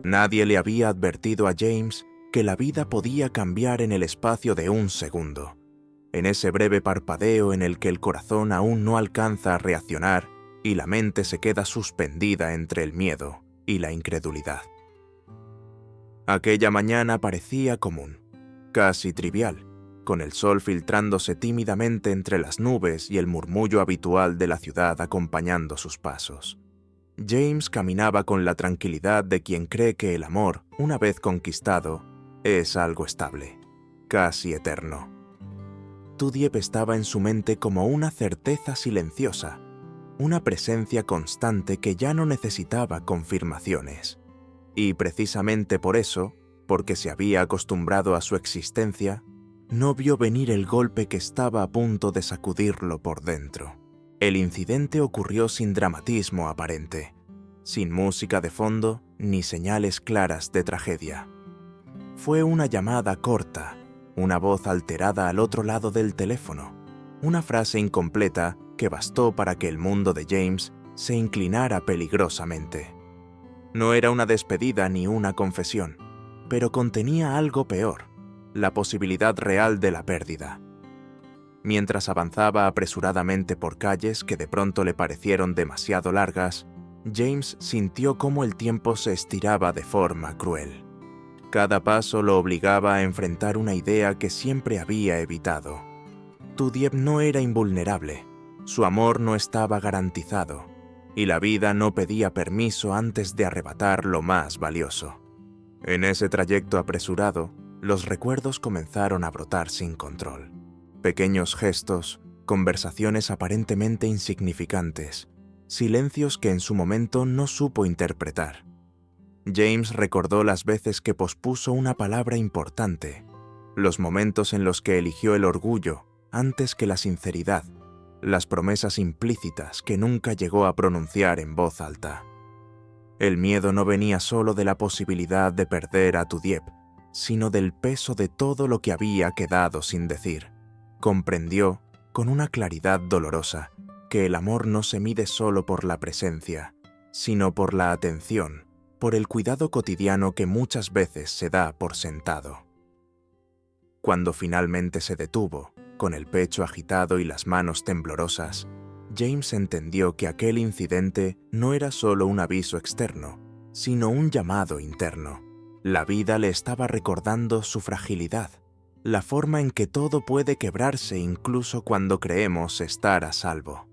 Nadie le había advertido a James que la vida podía cambiar en el espacio de un segundo, en ese breve parpadeo en el que el corazón aún no alcanza a reaccionar y la mente se queda suspendida entre el miedo y la incredulidad. Aquella mañana parecía común, casi trivial, con el sol filtrándose tímidamente entre las nubes y el murmullo habitual de la ciudad acompañando sus pasos. James caminaba con la tranquilidad de quien cree que el amor, una vez conquistado, es algo estable, casi eterno. Dieppe estaba en su mente como una certeza silenciosa, una presencia constante que ya no necesitaba confirmaciones. Y precisamente por eso, porque se había acostumbrado a su existencia, no vio venir el golpe que estaba a punto de sacudirlo por dentro. El incidente ocurrió sin dramatismo aparente, sin música de fondo ni señales claras de tragedia. Fue una llamada corta, una voz alterada al otro lado del teléfono, una frase incompleta que bastó para que el mundo de James se inclinara peligrosamente. No era una despedida ni una confesión, pero contenía algo peor, la posibilidad real de la pérdida. Mientras avanzaba apresuradamente por calles que de pronto le parecieron demasiado largas, James sintió cómo el tiempo se estiraba de forma cruel. Cada paso lo obligaba a enfrentar una idea que siempre había evitado. Dieppe no era invulnerable, su amor no estaba garantizado, y la vida no pedía permiso antes de arrebatar lo más valioso. En ese trayecto apresurado, los recuerdos comenzaron a brotar sin control. Pequeños gestos, conversaciones aparentemente insignificantes, silencios que en su momento no supo interpretar. James recordó las veces que pospuso una palabra importante, los momentos en los que eligió el orgullo antes que la sinceridad, las promesas implícitas que nunca llegó a pronunciar en voz alta. El miedo no venía solo de la posibilidad de perder a Dieppe, sino del peso de todo lo que había quedado sin decir. Comprendió, con una claridad dolorosa, que el amor no se mide solo por la presencia, sino por la atención, por el cuidado cotidiano que muchas veces se da por sentado. Cuando finalmente se detuvo, con el pecho agitado y las manos temblorosas, James entendió que aquel incidente no era solo un aviso externo, sino un llamado interno. La vida le estaba recordando su fragilidad, la forma en que todo puede quebrarse incluso cuando creemos estar a salvo.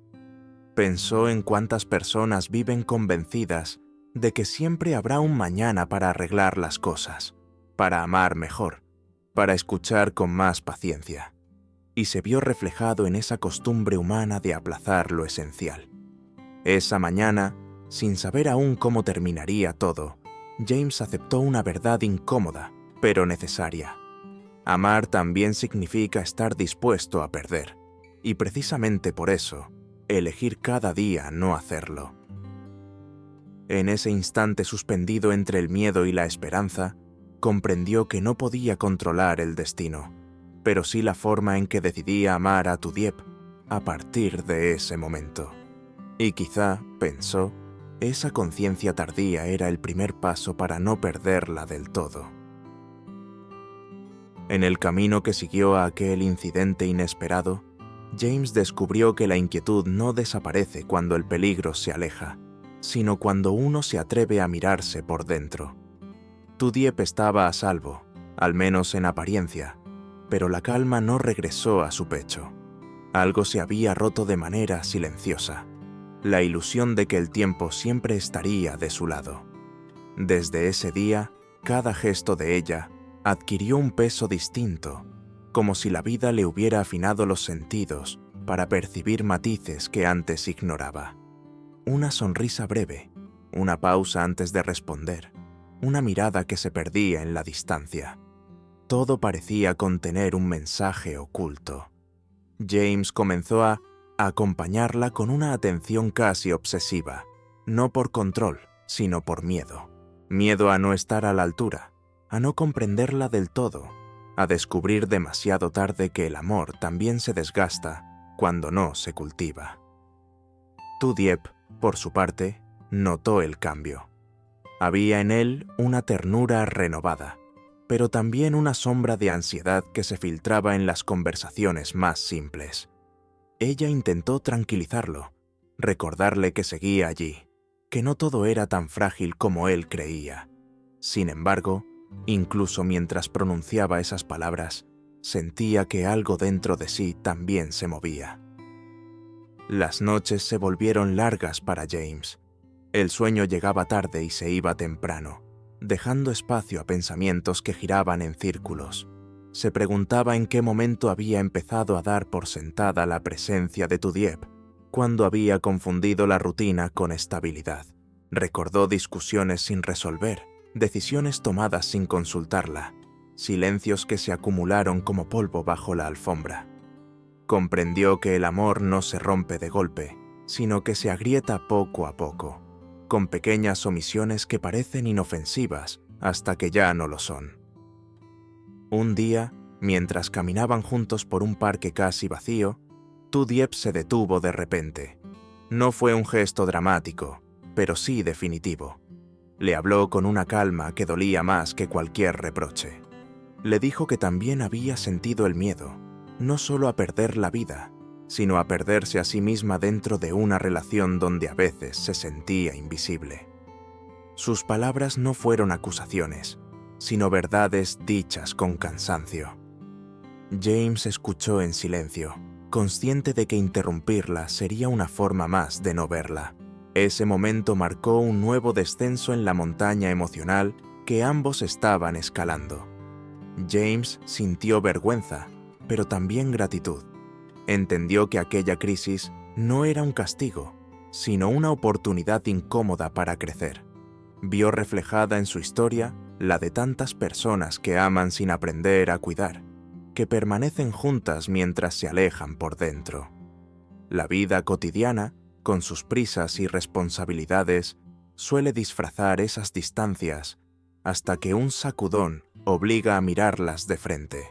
Pensó en cuántas personas viven convencidas de que siempre habrá un mañana para arreglar las cosas, para amar mejor, para escuchar con más paciencia, y se vio reflejado en esa costumbre humana de aplazar lo esencial. Esa mañana, sin saber aún cómo terminaría todo, James aceptó una verdad incómoda, pero necesaria. Amar también significa estar dispuesto a perder, y precisamente por eso, elegir cada día no hacerlo. En ese instante suspendido entre el miedo y la esperanza, comprendió que no podía controlar el destino, pero sí la forma en que decidía amar a Dieppe a partir de ese momento. Y quizá, pensó, esa conciencia tardía era el primer paso para no perderla del todo. En el camino que siguió a aquel incidente inesperado, James descubrió que la inquietud no desaparece cuando el peligro se aleja, sino cuando uno se atreve a mirarse por dentro. Dieppe estaba a salvo, al menos en apariencia, pero la calma no regresó a su pecho. Algo se había roto de manera silenciosa, la ilusión de que el tiempo siempre estaría de su lado. Desde ese día, cada gesto de ella adquirió un peso distinto, como si la vida le hubiera afinado los sentidos para percibir matices que antes ignoraba. Una sonrisa breve, una pausa antes de responder, una mirada que se perdía en la distancia. Todo parecía contener un mensaje oculto. James comenzó a acompañarla con una atención casi obsesiva, no por control, sino por miedo. Miedo a no estar a la altura, a no comprenderla del todo, a descubrir demasiado tarde que el amor también se desgasta cuando no se cultiva. Dieppe, por su parte, notó el cambio. Había en él una ternura renovada, pero también una sombra de ansiedad que se filtraba en las conversaciones más simples. Ella intentó tranquilizarlo, recordarle que seguía allí, que no todo era tan frágil como él creía. Sin embargo, incluso mientras pronunciaba esas palabras, sentía que algo dentro de sí también se movía. Las noches se volvieron largas para James. El sueño llegaba tarde y se iba temprano, dejando espacio a pensamientos que giraban en círculos. Se preguntaba en qué momento había empezado a dar por sentada la presencia de Tudiep, cuando había confundido la rutina con estabilidad. Recordó discusiones sin resolver, decisiones tomadas sin consultarla, silencios que se acumularon como polvo bajo la alfombra. Comprendió que el amor no se rompe de golpe, sino que se agrieta poco a poco, con pequeñas omisiones que parecen inofensivas hasta que ya no lo son. Un día, mientras caminaban juntos por un parque casi vacío, Tudiep se detuvo de repente. No fue un gesto dramático, pero sí definitivo. Le habló con una calma que dolía más que cualquier reproche. Le dijo que también había sentido el miedo, no solo a perder la vida, sino a perderse a sí misma dentro de una relación donde a veces se sentía invisible. Sus palabras no fueron acusaciones, sino verdades dichas con cansancio. James escuchó en silencio, consciente de que interrumpirla sería una forma más de no verla. Ese momento marcó un nuevo descenso en la montaña emocional que ambos estaban escalando. James sintió vergüenza, pero también gratitud. Entendió que aquella crisis no era un castigo, sino una oportunidad incómoda para crecer. Vio reflejada en su historia la de tantas personas que aman sin aprender a cuidar, que permanecen juntas mientras se alejan por dentro. La vida cotidiana, con sus prisas y responsabilidades, suele disfrazar esas distancias hasta que un sacudón obliga a mirarlas de frente.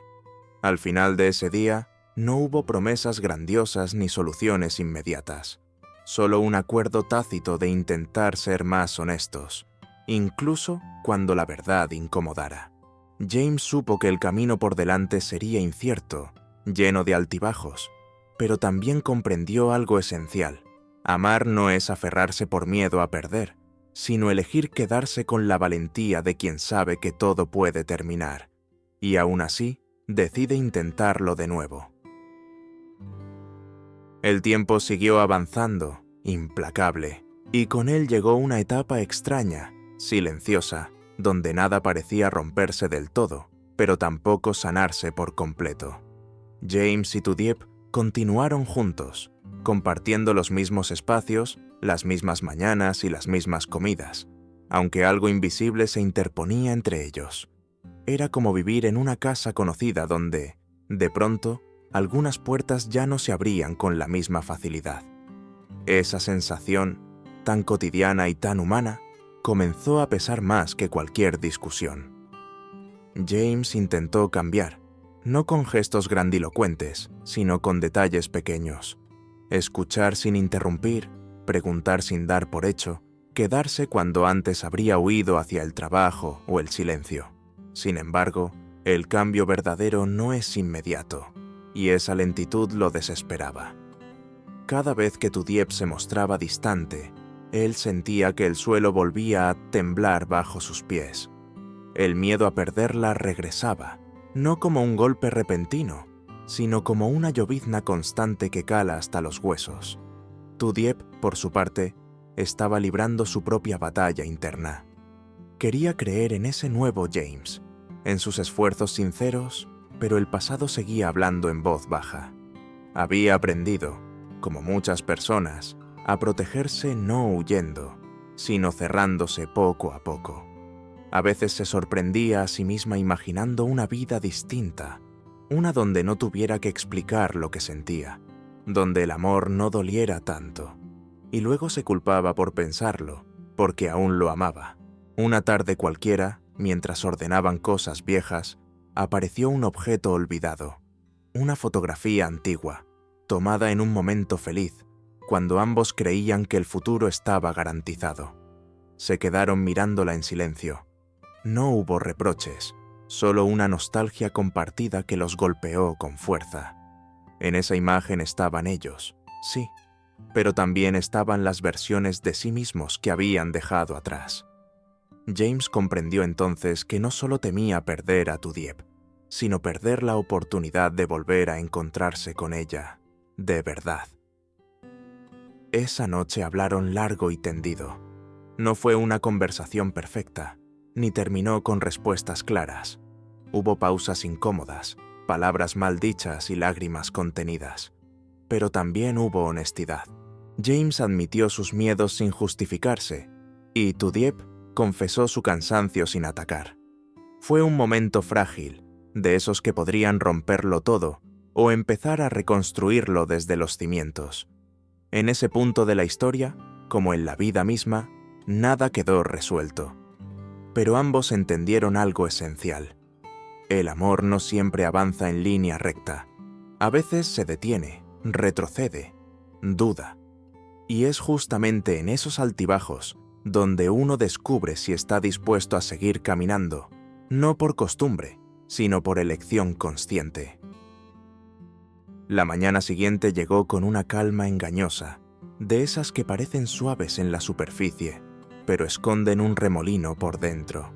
Al final de ese día, no hubo promesas grandiosas ni soluciones inmediatas, solo un acuerdo tácito de intentar ser más honestos, incluso cuando la verdad incomodara. James supo que el camino por delante sería incierto, lleno de altibajos, pero también comprendió algo esencial. Amar no es aferrarse por miedo a perder, sino elegir quedarse con la valentía de quien sabe que todo puede terminar, y aún así decide intentarlo de nuevo. El tiempo siguió avanzando, implacable, y con él llegó una etapa extraña, silenciosa, donde nada parecía romperse del todo, pero tampoco sanarse por completo. James y Tudiep continuaron juntos, compartiendo los mismos espacios, las mismas mañanas y las mismas comidas, aunque algo invisible se interponía entre ellos. Era como vivir en una casa conocida donde, de pronto, algunas puertas ya no se abrían con la misma facilidad. Esa sensación, tan cotidiana y tan humana, comenzó a pesar más que cualquier discusión. James intentó cambiar, no con gestos grandilocuentes, sino con detalles pequeños. Escuchar sin interrumpir, preguntar sin dar por hecho, quedarse cuando antes habría huido hacia el trabajo o el silencio. Sin embargo, el cambio verdadero no es inmediato, y esa lentitud lo desesperaba. Cada vez que Tudiep se mostraba distante, él sentía que el suelo volvía a temblar bajo sus pies. El miedo a perderla regresaba, no como un golpe repentino, sino como una llovizna constante que cala hasta los huesos. Tudiep, por su parte, estaba librando su propia batalla interna. Quería creer en ese nuevo James, en sus esfuerzos sinceros, pero el pasado seguía hablando en voz baja. Había aprendido, como muchas personas, a protegerse no huyendo, sino cerrándose poco a poco. A veces se sorprendía a sí misma imaginando una vida distinta, una donde no tuviera que explicar lo que sentía, donde el amor no doliera tanto, y luego se culpaba por pensarlo, porque aún lo amaba. Una tarde cualquiera, mientras ordenaban cosas viejas, apareció un objeto olvidado, una fotografía antigua, tomada en un momento feliz, cuando ambos creían que el futuro estaba garantizado. Se quedaron mirándola en silencio. No hubo reproches, solo una nostalgia compartida que los golpeó con fuerza. En esa imagen estaban ellos, sí, pero también estaban las versiones de sí mismos que habían dejado atrás. James comprendió entonces que no solo temía perder a Tudiep, sino perder la oportunidad de volver a encontrarse con ella, de verdad. Esa noche hablaron largo y tendido. No fue una conversación perfecta, ni terminó con respuestas claras. Hubo pausas incómodas, palabras mal dichas y lágrimas contenidas. Pero también hubo honestidad. James admitió sus miedos sin justificarse, y Tudiep confesó su cansancio sin atacar. Fue un momento frágil, de esos que podrían romperlo todo o empezar a reconstruirlo desde los cimientos. En ese punto de la historia, como en la vida misma, nada quedó resuelto. Pero ambos entendieron algo esencial. El amor no siempre avanza en línea recta. A veces se detiene, retrocede, duda. Y es justamente en esos altibajos donde uno descubre si está dispuesto a seguir caminando, no por costumbre, sino por elección consciente. La mañana siguiente llegó con una calma engañosa, de esas que parecen suaves en la superficie, pero esconden un remolino por dentro.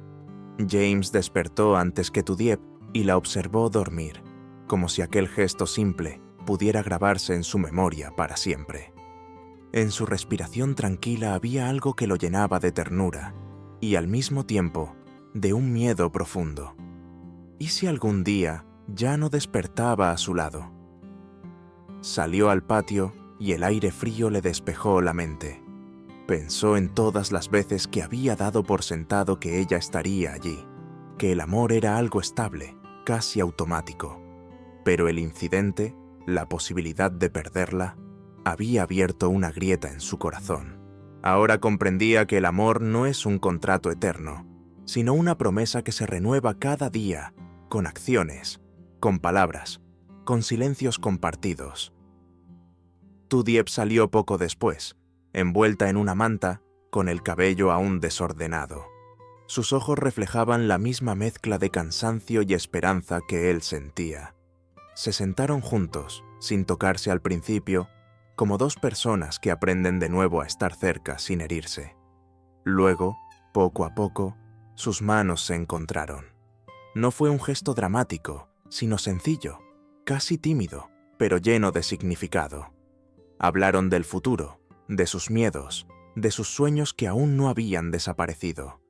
James despertó antes que Tudiep y la observó dormir, como si aquel gesto simple pudiera grabarse en su memoria para siempre. En su respiración tranquila había algo que lo llenaba de ternura y al mismo tiempo de un miedo profundo. ¿Y si algún día ya no despertaba a su lado? Salió al patio y el aire frío le despejó la mente. Pensó en todas las veces que había dado por sentado que ella estaría allí, que el amor era algo estable, casi automático. Pero el incidente, la posibilidad de perderla, había abierto una grieta en su corazón. Ahora comprendía que el amor no es un contrato eterno, sino una promesa que se renueva cada día, con acciones, con palabras, con silencios compartidos. Tudiep salió poco después, envuelta en una manta, con el cabello aún desordenado. Sus ojos reflejaban la misma mezcla de cansancio y esperanza que él sentía. Se sentaron juntos, sin tocarse al principio, como dos personas que aprenden de nuevo a estar cerca sin herirse. Luego, poco a poco, sus manos se encontraron. No fue un gesto dramático, sino sencillo, casi tímido, pero lleno de significado. Hablaron del futuro, de sus miedos, de sus sueños que aún no habían desaparecido.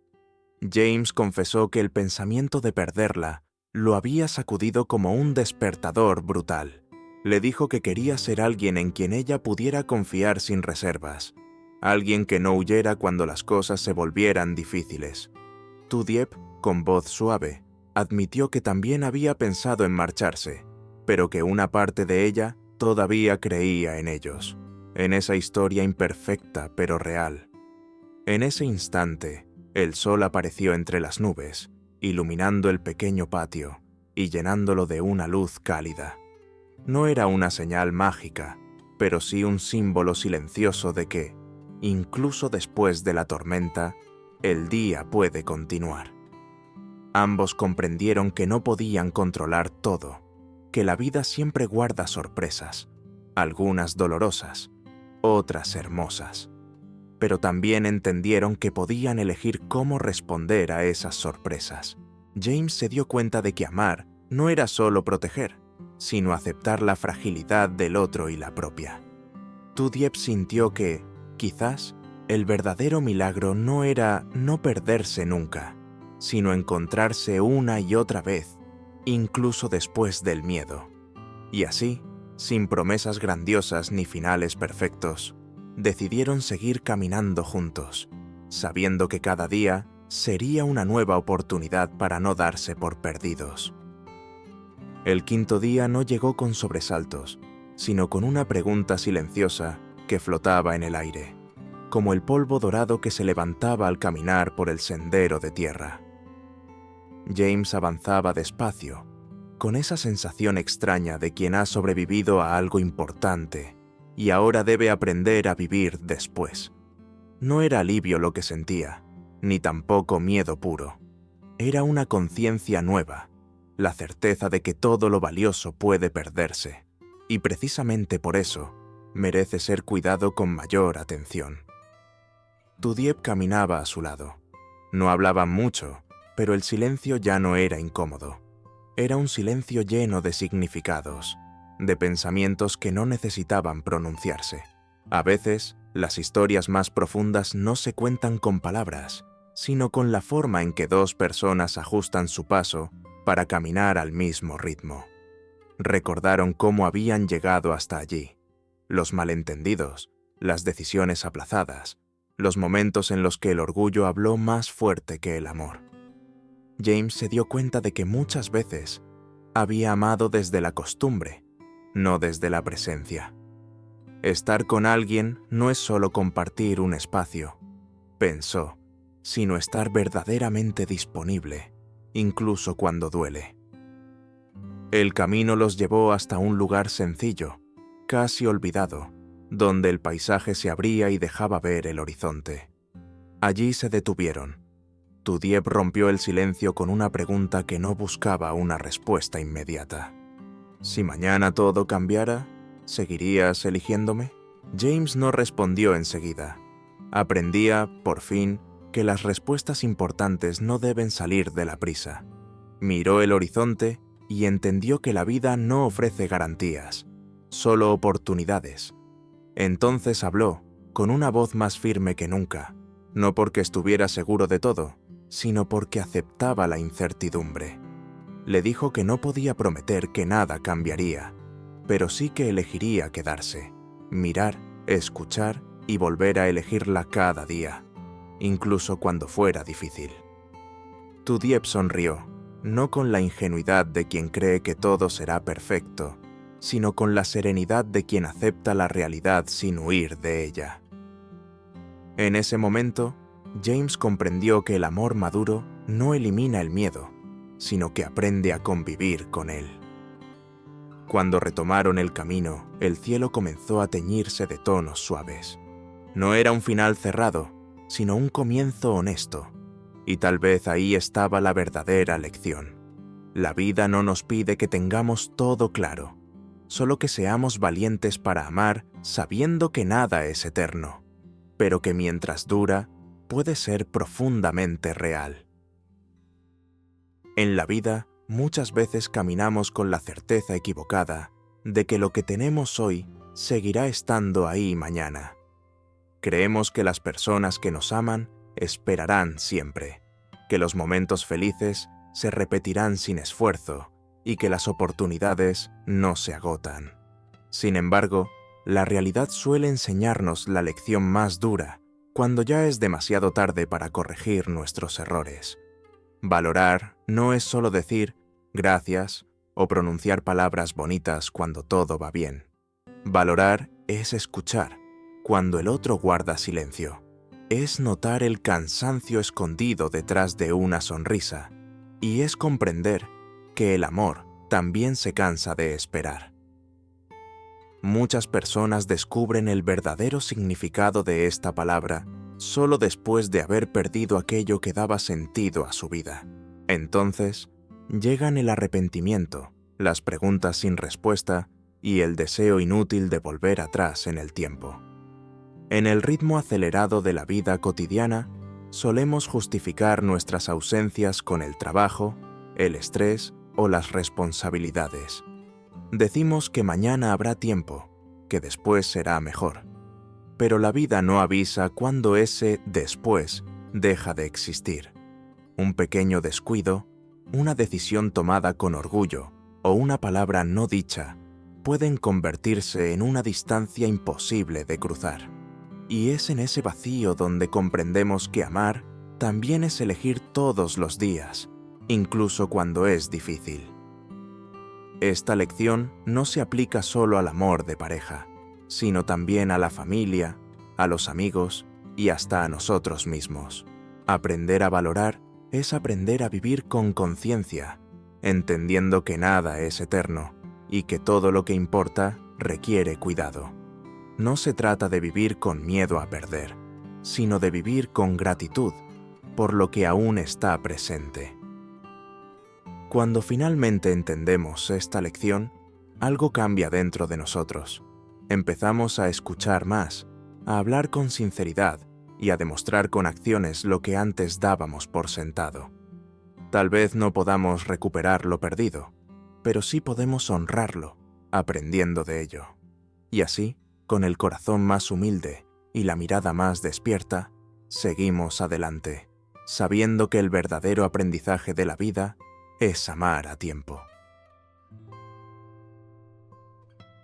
James confesó que el pensamiento de perderla lo había sacudido como un despertador brutal. Le dijo que quería ser alguien en quien ella pudiera confiar sin reservas, alguien que no huyera cuando las cosas se volvieran difíciles. Tudiep, con voz suave, admitió que también había pensado en marcharse, pero que una parte de ella todavía creía en ellos, en esa historia imperfecta pero real. En ese instante, el sol apareció entre las nubes, iluminando el pequeño patio y llenándolo de una luz cálida. No era una señal mágica, pero sí un símbolo silencioso de que, incluso después de la tormenta, el día puede continuar. Ambos comprendieron que no podían controlar todo, que la vida siempre guarda sorpresas, algunas dolorosas, otras hermosas. Pero también entendieron que podían elegir cómo responder a esas sorpresas. James se dio cuenta de que amar no era solo proteger, sino aceptar la fragilidad del otro y la propia. Tudiep sintió que, quizás, el verdadero milagro no era no perderse nunca, sino encontrarse una y otra vez, incluso después del miedo. Y así, sin promesas grandiosas ni finales perfectos, decidieron seguir caminando juntos, sabiendo que cada día sería una nueva oportunidad para no darse por perdidos. El quinto día no llegó con sobresaltos, sino con una pregunta silenciosa que flotaba en el aire, como el polvo dorado que se levantaba al caminar por el sendero de tierra. James avanzaba despacio, con esa sensación extraña de quien ha sobrevivido a algo importante y ahora debe aprender a vivir después. No era alivio lo que sentía, ni tampoco miedo puro. Era una conciencia nueva, la certeza de que todo lo valioso puede perderse, y precisamente por eso merece ser cuidado con mayor atención. Tudieb caminaba a su lado. No hablaban mucho, pero el silencio ya no era incómodo. Era un silencio lleno de significados, de pensamientos que no necesitaban pronunciarse. A veces, las historias más profundas no se cuentan con palabras, sino con la forma en que dos personas ajustan su paso para caminar al mismo ritmo. Recordaron cómo habían llegado hasta allí, los malentendidos, las decisiones aplazadas, los momentos en los que el orgullo habló más fuerte que el amor. James se dio cuenta de que muchas veces había amado desde la costumbre, no desde la presencia. Estar con alguien no es solo compartir un espacio, pensó, sino estar verdaderamente disponible, incluso cuando duele. El camino los llevó hasta un lugar sencillo, casi olvidado, donde el paisaje se abría y dejaba ver el horizonte. Allí se detuvieron. Tudieb rompió el silencio con una pregunta que no buscaba una respuesta inmediata. «Si mañana todo cambiara, ¿seguirías eligiéndome?» James no respondió enseguida. Aprendía, por fin, que las respuestas importantes no deben salir de la prisa. Miró el horizonte y entendió que la vida no ofrece garantías, solo oportunidades. Entonces habló, con una voz más firme que nunca, no porque estuviera seguro de todo, sino porque aceptaba la incertidumbre. Le dijo que no podía prometer que nada cambiaría, pero sí que elegiría quedarse, mirar, escuchar y volver a elegirla cada día, incluso cuando fuera difícil. Tudieb sonrió, no con la ingenuidad de quien cree que todo será perfecto, sino con la serenidad de quien acepta la realidad sin huir de ella. En ese momento, James comprendió que el amor maduro no elimina el miedo, sino que aprende a convivir con él. Cuando retomaron el camino, el cielo comenzó a teñirse de tonos suaves. No era un final cerrado, sino un comienzo honesto, y tal vez ahí estaba la verdadera lección. La vida no nos pide que tengamos todo claro, solo que seamos valientes para amar sabiendo que nada es eterno, pero que mientras dura, puede ser profundamente real. En la vida, muchas veces caminamos con la certeza equivocada de que lo que tenemos hoy seguirá estando ahí mañana. Creemos que las personas que nos aman esperarán siempre, que los momentos felices se repetirán sin esfuerzo y que las oportunidades no se agotan. Sin embargo, la realidad suele enseñarnos la lección más dura cuando ya es demasiado tarde para corregir nuestros errores. Valorar no es solo decir gracias o pronunciar palabras bonitas cuando todo va bien. Valorar es escuchar cuando el otro guarda silencio. Es notar el cansancio escondido detrás de una sonrisa y es comprender que el amor también se cansa de esperar. Muchas personas descubren el verdadero significado de esta palabra solo después de haber perdido aquello que daba sentido a su vida. Entonces, llegan el arrepentimiento, las preguntas sin respuesta y el deseo inútil de volver atrás en el tiempo. En el ritmo acelerado de la vida cotidiana, solemos justificar nuestras ausencias con el trabajo, el estrés o las responsabilidades. Decimos que mañana habrá tiempo, que después será mejor. Pero la vida no avisa cuándo ese después deja de existir. Un pequeño descuido, una decisión tomada con orgullo o una palabra no dicha pueden convertirse en una distancia imposible de cruzar. Y es en ese vacío donde comprendemos que amar también es elegir todos los días, incluso cuando es difícil. Esta lección no se aplica solo al amor de pareja, sino también a la familia, a los amigos y hasta a nosotros mismos. Aprender a valorar es aprender a vivir con conciencia, entendiendo que nada es eterno y que todo lo que importa requiere cuidado. No se trata de vivir con miedo a perder, sino de vivir con gratitud, por lo que aún está presente. Cuando finalmente entendemos esta lección, algo cambia dentro de nosotros. Empezamos a escuchar más, a hablar con sinceridad y a demostrar con acciones lo que antes dábamos por sentado. Tal vez no podamos recuperar lo perdido, pero sí podemos honrarlo, aprendiendo de ello. Y así, con el corazón más humilde y la mirada más despierta, seguimos adelante, sabiendo que el verdadero aprendizaje de la vida es amar a tiempo.